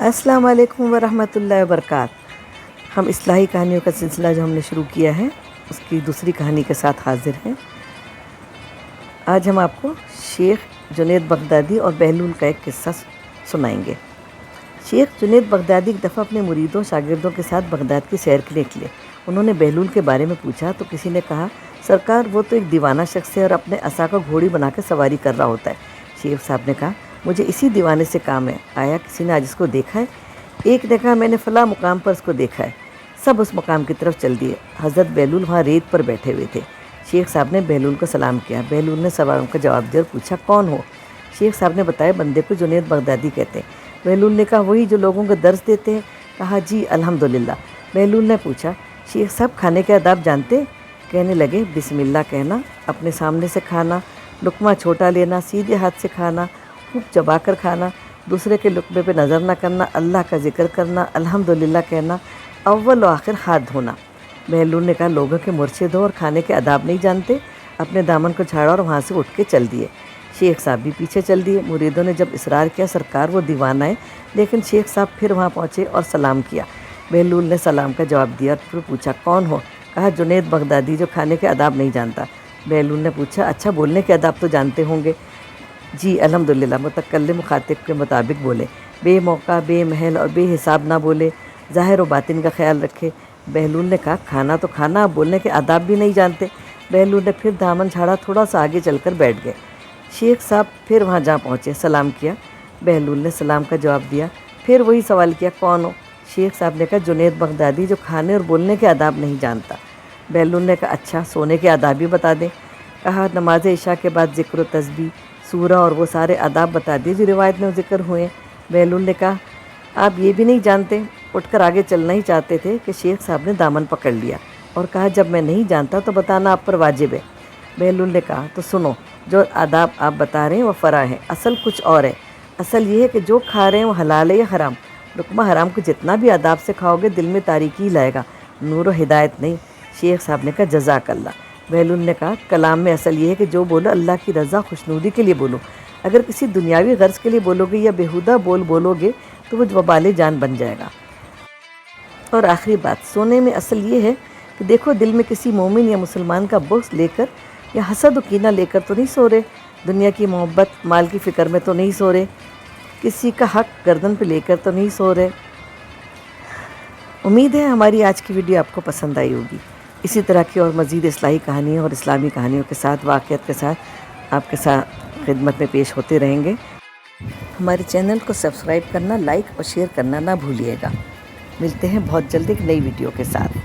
السلام علیکم ورحمۃ اللہ وبرکاتہ۔ ہم اصلاحی کہانیوں کا سلسلہ جو ہم نے شروع کیا ہے اس کی دوسری کہانی کے ساتھ حاضر ہیں۔ آج ہم آپ کو شیخ جنید بغدادی اور بہلول کا ایک قصہ سنائیں گے۔ شیخ جنید بغدادی ایک دفعہ اپنے مریدوں شاگردوں کے ساتھ بغداد کی سیر کے لیے نکلے۔ انہوں نے بہلول کے بارے میں پوچھا تو کسی نے کہا، سرکار وہ تو ایک دیوانہ شخص ہے اور اپنے عصا کو گھوڑی بنا کے سواری کر رہا ہوتا ہے۔ شیخ صاحب نے کہا، مجھے اسی دیوانے سے کام ہے، آیا کسی نے آج اس کو دیکھا ہے؟ ایک نے کہا، میں نے فلاں مقام پر اس کو دیکھا ہے۔ سب اس مقام کی طرف چل دیے۔ حضرت بہلول وہاں ریت پر بیٹھے ہوئے تھے۔ شیخ صاحب نے بہلول کو سلام کیا۔ بہلول نے سوالوں کا جواب دیا اور پوچھا، کون ہو؟ شیخ صاحب نے بتایا، بندے کو جنید بغدادی کہتے ہیں۔ بہلول نے کہا، وہی جو لوگوں کو درس دیتے ہیں؟ کہا، جی الحمدللہ۔ بہلول نے پوچھا، شیخ صاحب کھانے کے آداب جانتے؟ کہنے لگے، بسم اللہ کہنا، اپنے سامنے سے کھانا، لقمہ چھوٹا لینا، سیدھے ہاتھ سے کھانا، خوب چبا کر کھانا، دوسرے کے لقمے پہ نظر نہ کرنا، اللہ کا ذکر کرنا، الحمدللہ کہنا، اول و آخر ہاتھ دھونا۔ بہلول نے کہا، لوگوں کے مرشد ہو اور کھانے کے آداب نہیں جانتے؟ اپنے دامن کو جھاڑا اور وہاں سے اٹھ کے چل دیے۔ شیخ صاحب بھی پیچھے چل دیے۔ مریدوں نے جب اصرار کیا، سرکار وہ دیوانہ ہے، لیکن شیخ صاحب پھر وہاں پہنچے اور سلام کیا۔ بہلول نے سلام کا جواب دیا اور پھر پوچھا، کون ہو؟ کہا، جنید بغدادی جو کھانے کے آداب نہیں جانتا۔ بہلول نے پوچھا، اچھا بولنے کے آداب تو جانتے ہوں گے؟ جی الحمدللہ۔ متکلم مخاطب کے مطابق بولے، بے موقع، بے محل اور بے حساب نہ بولے، ظاہر و باطن کا خیال رکھے۔ بہلول نے کہا، کھانا تو کھانا، بولنے کے آداب بھی نہیں جانتے؟ بہلول نے پھر دامن جھاڑا، تھوڑا سا آگے چل کر بیٹھ گئے۔ شیخ صاحب پھر وہاں جا پہنچے، سلام کیا۔ بہلول نے سلام کا جواب دیا، پھر وہی سوال کیا، کون ہو؟ شیخ صاحب نے کہا، جنید بغدادی جو کھانے اور بولنے کے آداب نہیں جانتا۔ بہلول نے کہا، اچھا سونے کے آداب بھی بتا دیں؟ کہا، نماز عشاء کے بعد ذکر و تسبیح، سورہ اور وہ سارے آداب بتا دیے جو روایت میں ذکر ہوئے۔ بہلول نے کہا، آپ یہ بھی نہیں جانتے؟ اٹھ کر آگے چلنا ہی چاہتے تھے کہ شیخ صاحب نے دامن پکڑ لیا اور کہا، جب میں نہیں جانتا تو بتانا آپ پر واجب ہے۔ بہلول نے کہا، تو سنو، جو آداب آپ بتا رہے ہیں وہ فرع ہے، اصل کچھ اور ہے۔ اصل یہ ہے کہ جو کھا رہے ہیں وہ حلال ہے یا حرام؟ لقمہ حرام کو جتنا بھی آداب سے کھاؤ گے دل میں تاریکی ہی لائے گا، نور و ہدایت نہیں۔ شیخ صاحب نے کہا، جزاک اللہ۔ بہلول نے کہا، کلام میں اصل یہ ہے کہ جو بولو اللہ کی رضا خوشنودی کے لیے بولو۔ اگر کسی دنیاوی غرض کے لیے بولو گے یا بیہودہ بولو گے تو وہ وبال جان بن جائے گا۔ اور آخری بات، سونے میں اصل یہ ہے کہ دیکھو، دل میں کسی مومن یا مسلمان کا بغض لے کر یا حسد و کینہ لے کر تو نہیں سو رہے، دنیا کی محبت مال کی فکر میں تو نہیں سو رہے، کسی کا حق گردن پہ لے کر تو نہیں سو رہے۔ امید ہے ہماری آج کی ویڈیو آپ کو پسند آئی ہوگی۔ اسی طرح کی اور مزید اصلاحی کہانیوں اور اسلامی کہانیوں کے ساتھ، واقعات کے ساتھ آپ کے ساتھ خدمت میں پیش ہوتے رہیں گے۔ ہمارے چینل کو سبسکرائب کرنا، لائک اور شیئر کرنا نہ بھولیے گا۔ ملتے ہیں بہت جلد ایک نئی ویڈیو کے ساتھ۔